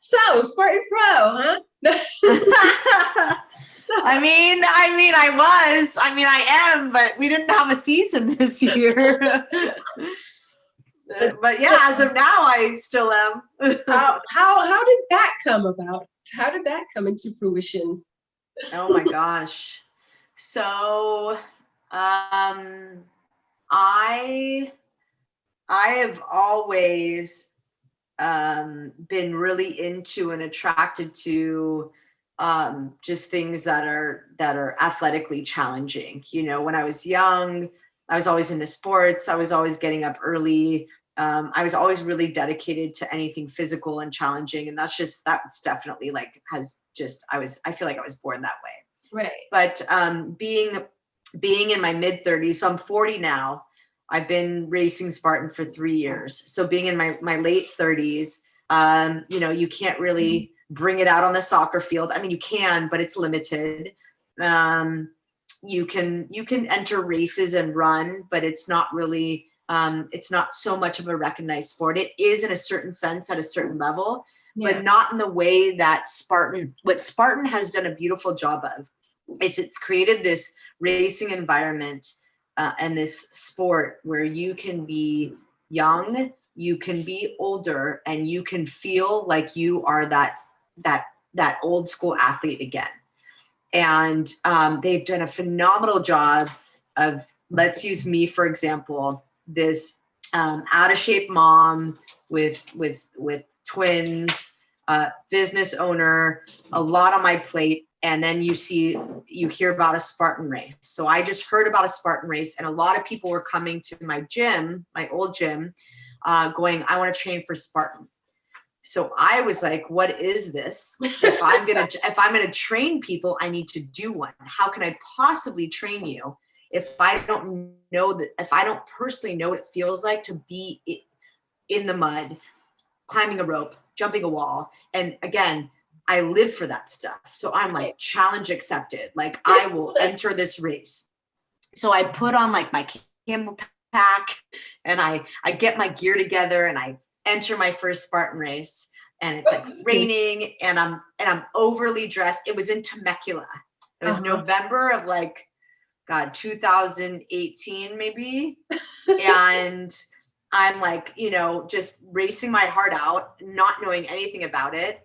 So Spartan Pro, huh? I am, but we didn't have a season this year. But yeah, as of now, I still am. How did that come about? How did that come into fruition? Oh my gosh. So, I have always been really into and attracted to just things that are athletically challenging. You know, when I was young, I was always into sports. I was always getting up early. I was always really dedicated to anything physical and challenging, and that's definitely I feel like I was born that way. Right. But being in my mid 30s, so I'm 40 now. I've been racing Spartan for 3 years. So being in my late 30s, you can't really bring it out on the soccer field. I mean, you can, but it's limited. You can enter races and run, but it's not really, it's not so much of a recognized sport. It is in a certain sense at a certain level, but not in the way that what Spartan has done a beautiful job of is it's created this racing environment and this sport where you can be young, you can be older, and you can feel like you are that old school athlete again. And they've done a phenomenal job of, let's use me for example, this out of shape mom with twins, business owner, a lot on my plate. And then you hear about a Spartan race. So I just heard about a Spartan race, and a lot of people were coming to my gym, my old gym, going, I want to train for Spartan. So I was like, what is this? If I'm gonna train people, I need to do one. How can I possibly train you if I don't personally know what it feels like to be in the mud, climbing a rope, jumping a wall? And again, I live for that stuff. So I'm like, challenge accepted. Like, I will enter this race. So I put on like my camel pack, and I get my gear together, and I enter my first Spartan race. And it's like raining, and I'm overly dressed. It was in Temecula. It was November of 2018 maybe. And I'm like, just racing my heart out, not knowing anything about it.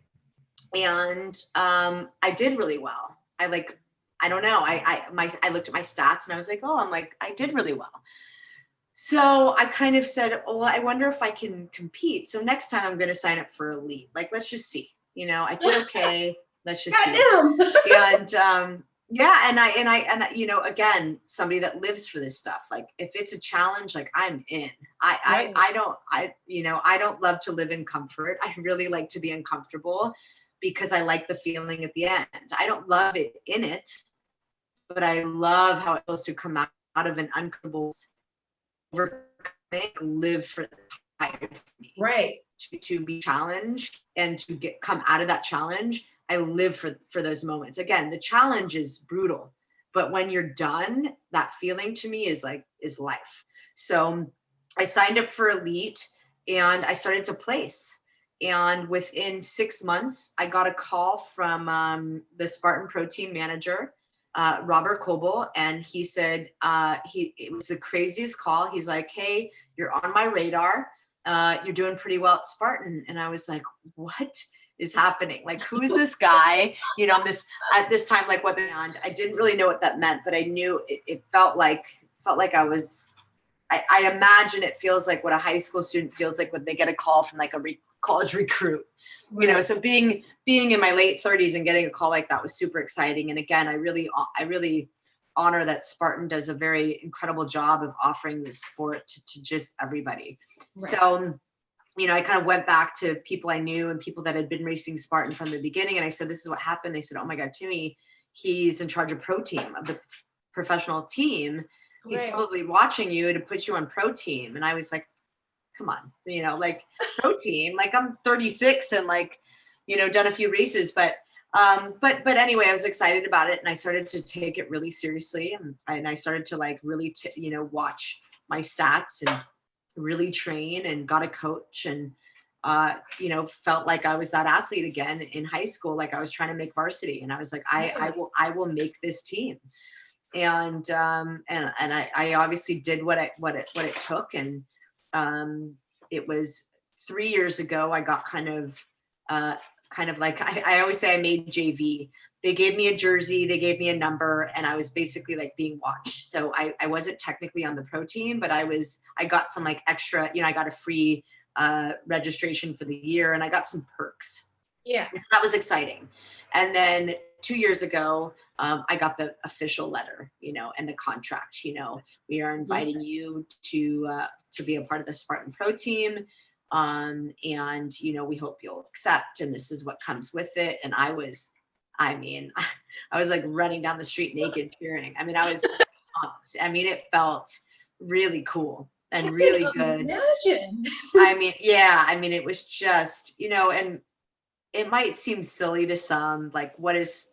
And I did really well. I don't know. I looked at my stats, and I was like, I did really well. So I kind of said, well, I wonder if I can compete. So next time I'm going to sign up for elite. Like, let's just see. I did okay. Let's just see. And and again, somebody that lives for this stuff. Like, if it's a challenge, like, I'm in. I don't love to live in comfort. I really like to be uncomfortable, because I like the feeling at the end. I don't love it in it, but I love how it feels to come out of an uncomfortable, live for the life. Right. To be challenged and to come out of that challenge. I live for those moments. Again, the challenge is brutal, but when you're done, that feeling to me is life. So I signed up for elite, and I started to place. And within 6 months, I got a call from the Spartan Pro team manager, Robert Coble, and he said, it was the craziest call. He's like, hey, you're on my radar. You're doing pretty well at Spartan. And I was like, what is happening? Like, who's this guy? At this time, like, I didn't really know what that meant, but I knew it felt like I was, I imagine it feels like what a high school student feels like when they get a call from like a college recruit. So being in my late 30s and getting a call like that was super exciting. And again, I really honor that Spartan does a very incredible job of offering this sport to just everybody. Right. So, I kind of went back to people I knew and people that had been racing Spartan from the beginning. And I said, this is what happened. They said, oh my God, Timmie, he's in charge of pro team, of the professional team. He's probably watching you to put you on pro team. And I was like, come on, pro team, like, I'm 36 and done a few races, but anyway, I was excited about it, and I started to take it really seriously. And I started to really, watch my stats and really train, and got a coach, and you know, felt like I was that athlete again in high school. Like I was trying to make varsity, and I was like, I will make this team. And I obviously did what it took. And it was 3 years ago, I got kind of like, I always say I made JV. They gave me a jersey, they gave me a number, and I was basically like being watched. So I wasn't technically on the pro team, but I got some like extra, you know, I got a free registration for the year, and I got some perks. Yeah. So that was exciting. And then 2 years ago, I got the official letter, you know, and the contract, you know, we are inviting you to be a part of the Spartan Pro team. And, you know, we hope you'll accept, and this is what comes with it. And I was like running down the street naked cheering. I mean, it felt really cool and really good. Imagine. It was just, you know, and it might seem silly to some, like what is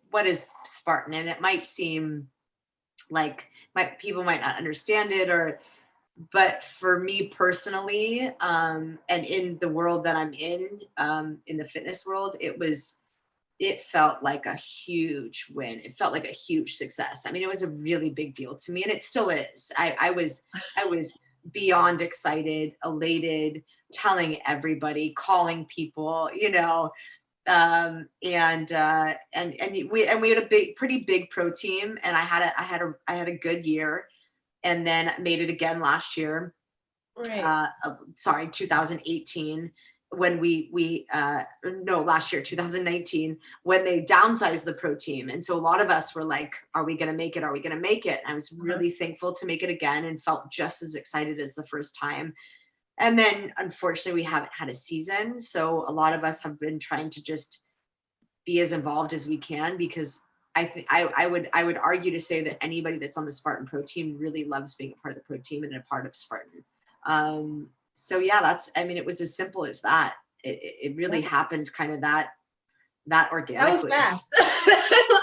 Spartan? And it might seem like people might not understand it, but for me personally, and in the world that I'm in the fitness world, it felt like a huge win. It felt like a huge success. I mean, it was a really big deal to me, and it still is. I was beyond excited, elated, telling everybody, calling people, you know, and we had a pretty big pro team, and I had a good year, and then made it again last year. Right. 2018, when last year, 2019, when they downsized the pro team. And so a lot of us were like, are we going to make it? Are we going to make it? And I was really thankful to make it again, and felt just as excited as the first time. And then unfortunately, we haven't had a season. So a lot of us have been trying to just be as involved as we can, because I would argue to say that anybody that's on the Spartan Pro team really loves being a part of the pro team and a part of Spartan. So yeah, it was as simple as that. It really happened kind of that organically. That was fast.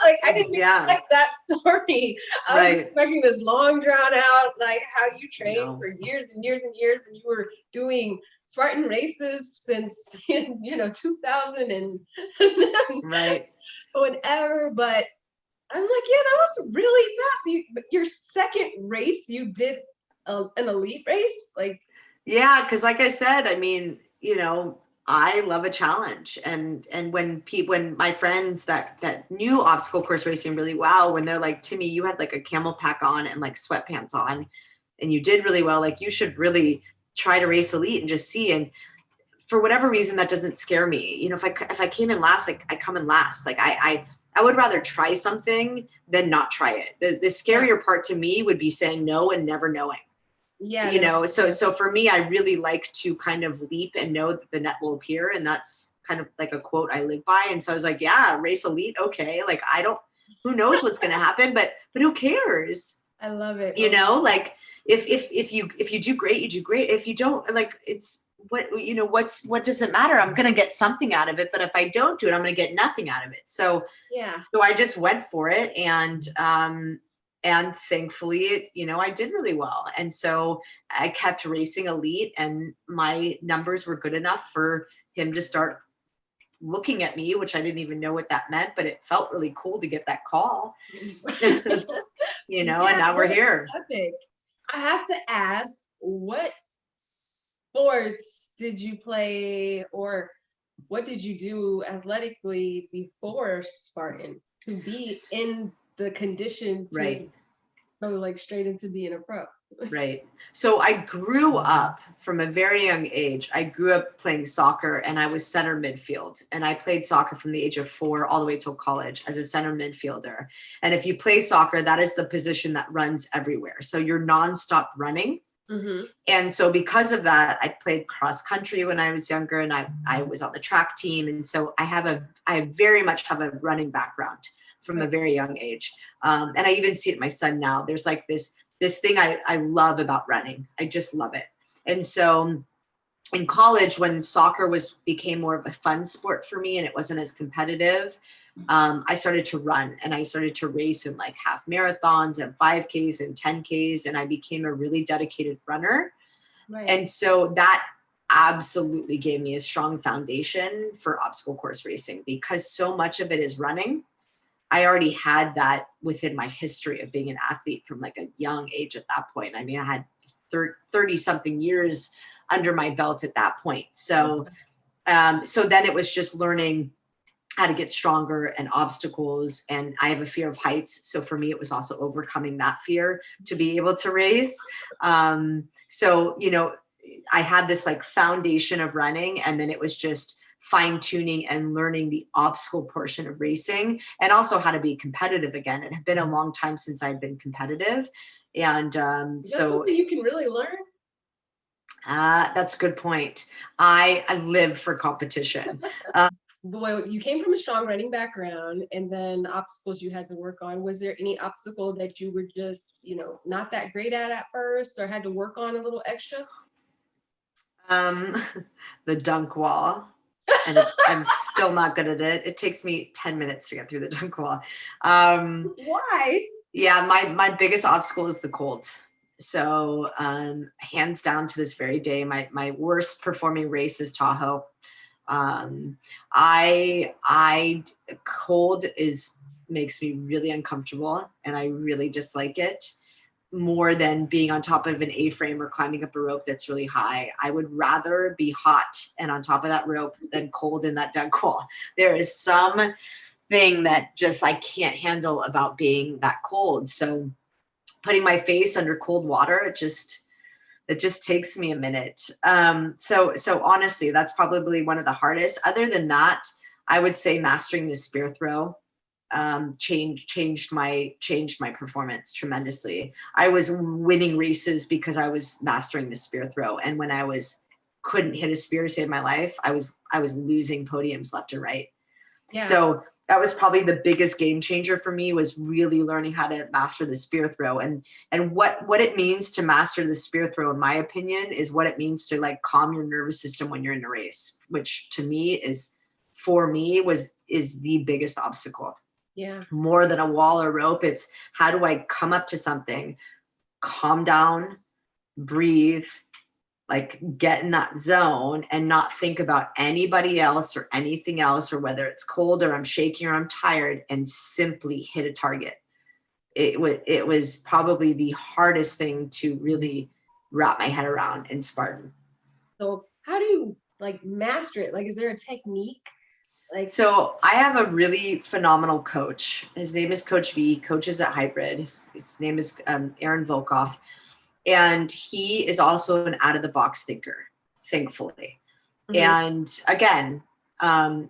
Like I didn't expect that story. I was expecting this long drawn out, like how you trained for years and years and years, and you were doing Spartan races since 2000 and whenever. But I'm like, yeah, that was really fast. Your second race, you did an elite race, like. Yeah, because like I said, I mean, you know, I love a challenge, and when my friends that knew obstacle course racing really well, when they're like, Timmie, you had like a camel pack on and like sweatpants on, and you did really well, like you should really try to race elite and just see. And for whatever reason, that doesn't scare me. You know, if I came in last, like I come in last. Like I would rather try something than not try it. The scarier part to me would be saying no and never knowing. Yeah. You know, so for me, I really like to kind of leap and know that the net will appear. And that's kind of like a quote I live by. And so I was like, yeah, race elite. Okay. Like, who knows what's going to happen, but who cares? I love it. You know, like if you do great, you do great. If you don't, like, it's what does it matter? I'm going to get something out of it. But if I don't do it, I'm going to get nothing out of it. So, so I just went for it. And thankfully, you know, I did really well. And so I kept racing elite, and my numbers were good enough for him to start looking at me, which I didn't even know what that meant, but it felt really cool to get that call, you know, and now we're here. Epic. I have to ask, what sports did you play, or what did you do athletically before Spartan to be in the condition to go like straight into being a pro? Right. So I grew up from a very young age. I grew up playing soccer, and I was center midfield, and I played soccer from the age of 4 all the way till college as a center midfielder. And if you play soccer, that is the position that runs everywhere. So you're nonstop running. And so because of that, I played cross country when I was younger, and I was on the track team. And so I very much have a running background from a very young age. And I even see it in my son now. There's like this thing I love about running. I just love it. And so in college, when soccer became more of a fun sport for me and it wasn't as competitive, I started to run, and I started to race in like half marathons and 5Ks and 10Ks. And I became a really dedicated runner. And so that absolutely gave me a strong foundation for obstacle course racing, because so much of it is running. I already had that within my history of being an athlete from like a young age at that point. I mean, I had 30 something years under my belt at that point. So, so then it was just learning how to get stronger and obstacles. And I have a fear of heights. So for me, it was also overcoming that fear to be able to race. So, you know, I had this like foundation of running, and then it was just fine tuning and learning the obstacle portion of racing, and also how to be competitive again. It had been a long time since I'd been competitive. And so you can really learn. That's a good point. I live for competition. Boy, you came from a strong running background, and then obstacles you had to work on. Was there any obstacle that you were just, you know, not that great at first, or had to work on a little extra? The dunk wall. And I'm still not good at it. It takes me 10 minutes to get through the dunk wall. Why? Yeah, my biggest obstacle is the cold. So hands down to this very day, my worst performing race is Tahoe. Cold makes me really uncomfortable, and I really dislike it more than being on top of an A-frame or climbing up a rope that's really high. I would rather be hot and on top of that rope than cold in that dunk wall. There is some thing that just I can't handle about being that cold. So putting my face under cold water, it just takes me a minute. So honestly, that's probably one of the hardest. Other than that, I would say mastering the spear throw changed my performance tremendously. I was winning races because I was mastering the spear throw, and when I couldn't hit a spear to save my life, I was losing podiums left and right. Yeah. So that was probably the biggest game changer for me, was really learning how to master the spear throw. And what it means to master the spear throw, in my opinion, is what it means to like calm your nervous system when you're in a race, which to me is the biggest obstacle. Yeah. More than a wall or rope, it's how do I come up to something, calm down, breathe, like get in that zone and not think about anybody else or anything else, or whether it's cold or I'm shaking or I'm tired, and simply hit a target. It was probably the hardest thing to really wrap my head around in Spartan. So how do you like master it? Like, is there a technique? So I have a really phenomenal coach. His name is Coach V, coaches at Hybrid. His name is Aaron Volkoff. And he is also an out-of-the-box thinker, thankfully. Mm-hmm. And again,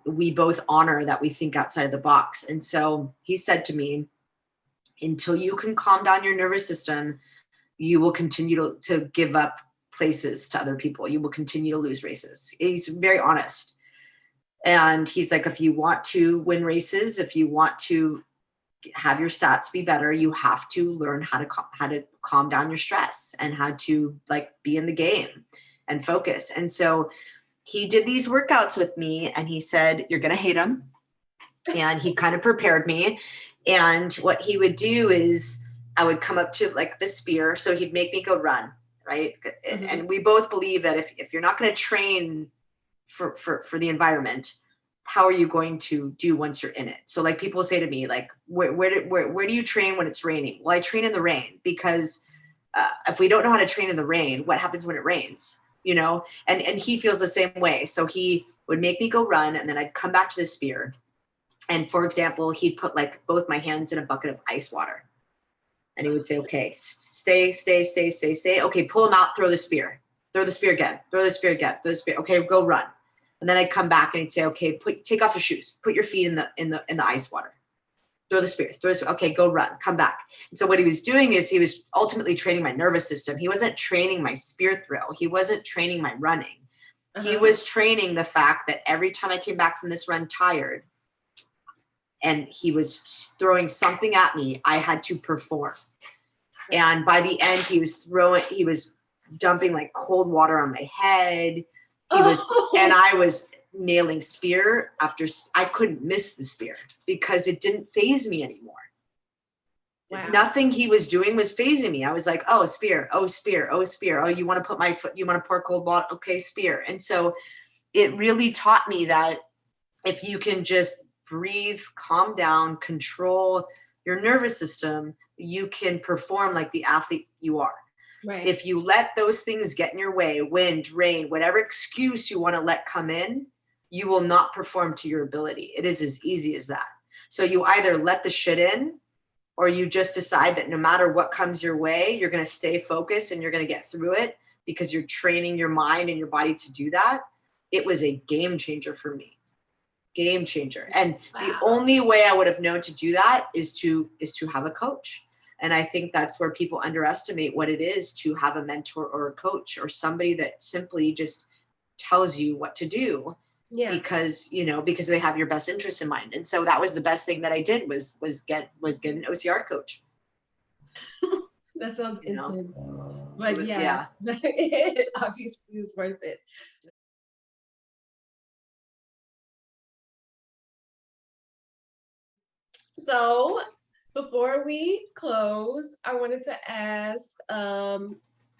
we both honor that we think outside of the box. And so he said to me, until you can calm down your nervous system, you will continue to give up places to other people. You will continue to lose races. He's very honest. And he's like, if you want to win races, if you want to have your stats be better, you have to learn how to calm down your stress and how to like be in the game and focus. And so he did these workouts with me, and he said, you're going to hate them. And he kind of prepared me. And what he would do is I would come up to like the spear. So he'd make me go run. Right. Mm-hmm. And we both believe that if you're not going to train for the environment, how are you going to do once you're in it? So like people say to me, like, where do you train when it's raining? Well, I train in the rain, because if we don't know how to train in the rain, what happens when it rains? You know, and he feels the same way. So he would make me go run, and then I'd come back to the spear. And for example, he'd put like both my hands in a bucket of ice water, and he would say, okay, stay. Okay, pull them out, throw the spear again, throw the spear again, throw the spear. Okay, go run. And then I'd come back and he'd say, okay, take off your shoes, put your feet in the ice water, throw the spear, okay, go run, come back. And so what he was doing is he was ultimately training my nervous system. He wasn't training my spear throw. He wasn't training my running. Uh-huh. He was training the fact that every time I came back from this run tired and he was throwing something at me, I had to perform. And by the end, he was dumping like cold water on my head. And I was nailing spear after I couldn't miss the spear because it didn't faze me anymore. Wow. Nothing he was doing was phasing me. I was like, oh, spear, oh, spear, oh, spear. Oh, you want to put my foot, you want to pour cold water? Okay, spear. And so it really taught me that if you can just breathe, calm down, control your nervous system, you can perform like the athlete you are. Right. If you let those things get in your way, wind, rain, whatever excuse you want to let come in, you will not perform to your ability. It is as easy as that. So you either let the shit in, or you just decide that no matter what comes your way, you're going to stay focused and you're going to get through it because you're training your mind and your body to do that. It was a game changer for me. Game changer. And the only way I would have known to do that is to have a coach. And I think that's where people underestimate what it is to have a mentor or a coach or somebody that simply just tells you what to do. Yeah. Because they have your best interest in mind. And so that was the best thing that I did was get an OCR coach. That sounds intense. But yeah. It obviously is worth it. So before we close, I wanted to ask,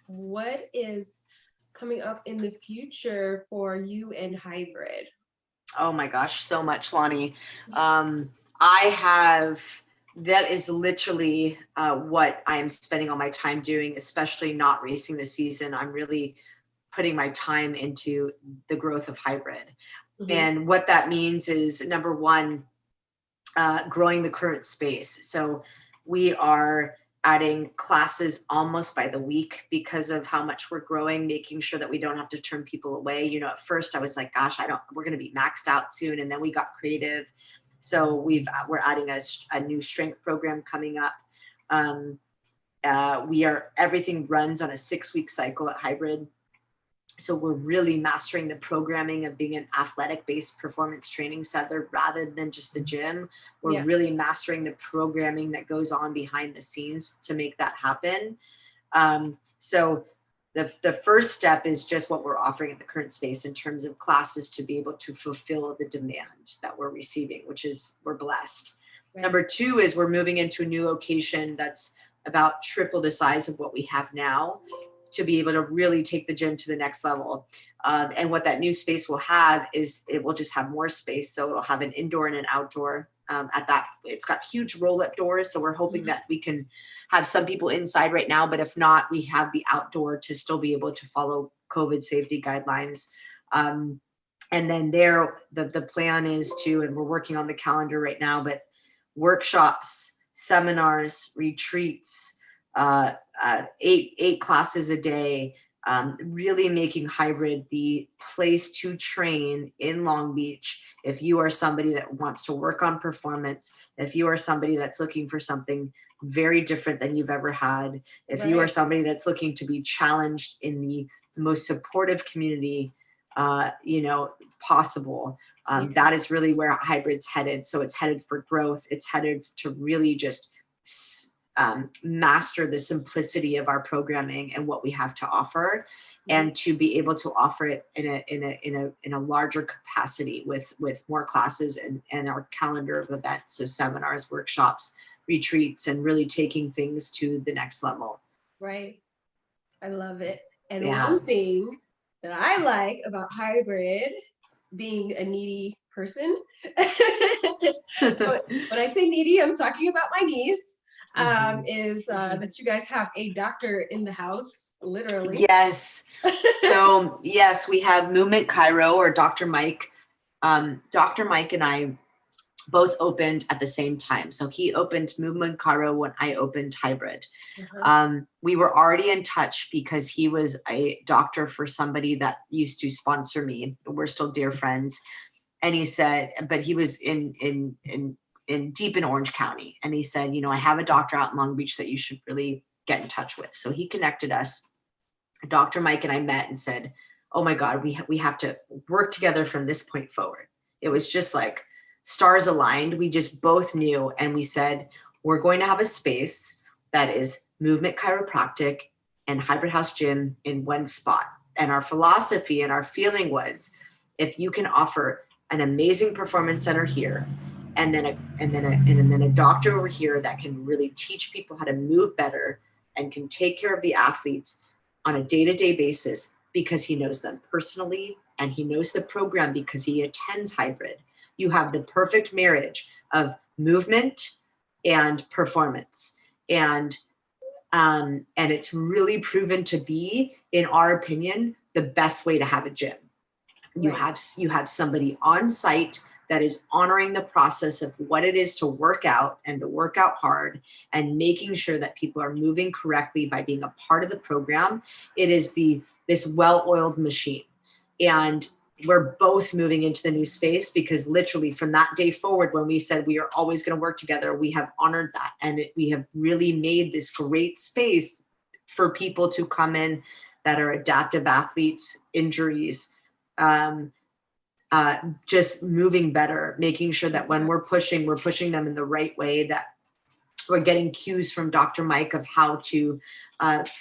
what is coming up in the future for you and hybrid? Oh my gosh, so much, Lonnie. That is literally what I'm spending all my time doing, especially not racing this season. I'm really putting my time into the growth of hybrid. Mm-hmm. And what that means is, number one, growing the current space. So we are adding classes almost by the week because of how much we're growing, making sure that we don't have to turn people away. At first I was like, gosh, we're going to be maxed out soon. And then we got creative. So we're adding a new strength program coming up. Everything runs on a 6-week cycle at hybrid. So we're really mastering the programming of being an athletic-based performance training center rather than just a gym. We're really mastering the programming that goes on behind the scenes to make that happen. So the first step is just what we're offering at the current space in terms of classes to be able to fulfill the demand that we're receiving, which is, we're blessed. Right. Number two is we're moving into a new location that's about triple the size of what we have now, to be able to really take the gym to the next level. And what that new space will have is it will just have more space. So it'll have an indoor and an outdoor. It's got huge roll-up doors. So we're hoping that we can have some people inside right now, but if not, we have the outdoor to still be able to follow COVID safety guidelines. And then the plan is and we're working on the calendar right now, but workshops, seminars, retreats, 8 classes a day, really making hybrid the place to train in Long Beach. If you are somebody that wants to work on performance, if you are somebody that's looking for something very different than you've ever had, if you are somebody that's looking to be challenged in the most supportive community, possible, that is really where hybrid's headed. So it's headed for growth. It's headed to really just master the simplicity of our programming and what we have to offer, and to be able to offer it in a larger capacity with more classes and our calendar of events, so seminars, workshops, retreats, and really taking things to the next level. Right. I love it. And one thing that I like about hybrid, being a needy person, when I say needy, I'm talking about my niece. Is that you guys have a doctor in the house, literally. Yes. So yes, we have Movement Chiro, or Dr. Mike. Dr. Mike and I both opened at the same time. So he opened Movement Chiro when I opened hybrid. We were already in touch because he was a doctor for somebody that used to sponsor me. We're still dear friends. And he said, but he was in deep in Orange County. And he said, I have a doctor out in Long Beach that you should really get in touch with. So he connected us. Dr. Mike and I met and said, oh my God, we have to work together from this point forward. It was just like stars aligned. We just both knew. And we said, we're going to have a space that is movement chiropractic and hybrid house gym in one spot. And our philosophy and our feeling was, if you can offer an amazing performance center here, and then a doctor over here that can really teach people how to move better and can take care of the athletes on a day-to-day basis because he knows them personally and he knows the program because he attends hybrid. You have the perfect marriage of movement and performance. And it's really proven to be, in our opinion, the best way to have a gym. Right. You have somebody on site that is honoring the process of what it is to work out and to work out hard and making sure that people are moving correctly by being a part of the program. It is this well-oiled machine. And we're both moving into the new space because literally from that day forward, when we said we are always going to work together, we have honored that. And we have really made this great space for people to come in that are adaptive athletes, injuries, just moving better, making sure that when we're pushing them in the right way, that we're getting cues from Dr. Mike of how to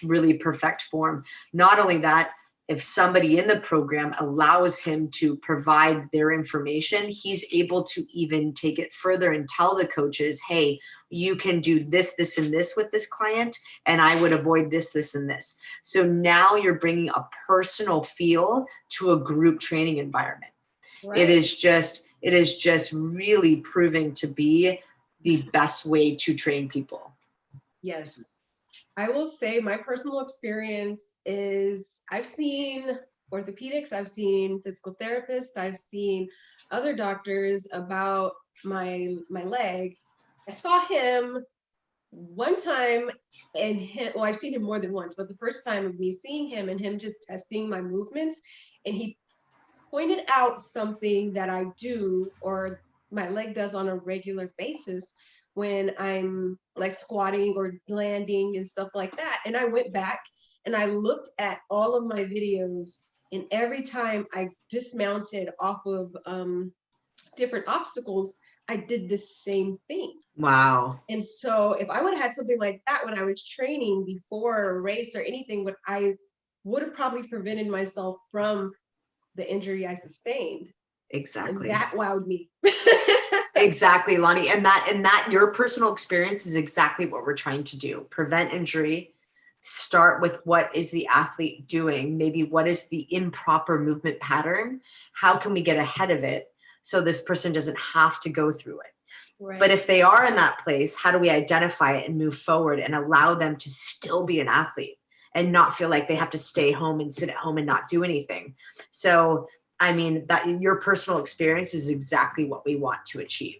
really perfect form. Not only that, if somebody in the program allows him to provide their information, he's able to even take it further and tell the coaches, hey, you can do this, this, and this with this client, and I would avoid this, this, and this. So now you're bringing a personal feel to a group training environment. Right. It is just really proving to be the best way to train people. Yes. I will say my personal experience is I've seen orthopedics, I've seen physical therapists, I've seen other doctors about my leg. I saw him one time and I've seen him more than once, but the first time of me seeing him and him just testing my movements, and he pointed out something that I do or my leg does on a regular basis when I'm like squatting or landing and stuff like that. And I went back and I looked at all of my videos, and every time I dismounted off of different obstacles, I did the same thing. Wow. And so if I would have had something like that when I was training before a race or anything, but I would have probably prevented myself from the injury I sustained. Exactly. And that wowed me. Exactly, Lonnie. And that your personal experience is exactly what we're trying to do. Prevent injury. Start with what is the athlete doing? Maybe what is the improper movement pattern? How can we get ahead of it so this person doesn't have to go through it? Right. But if they are in that place, how do we identify it and move forward and allow them to still be an athlete and not feel like they have to stay home and sit at home and not do anything? So, I mean, that your personal experience is exactly what we want to achieve.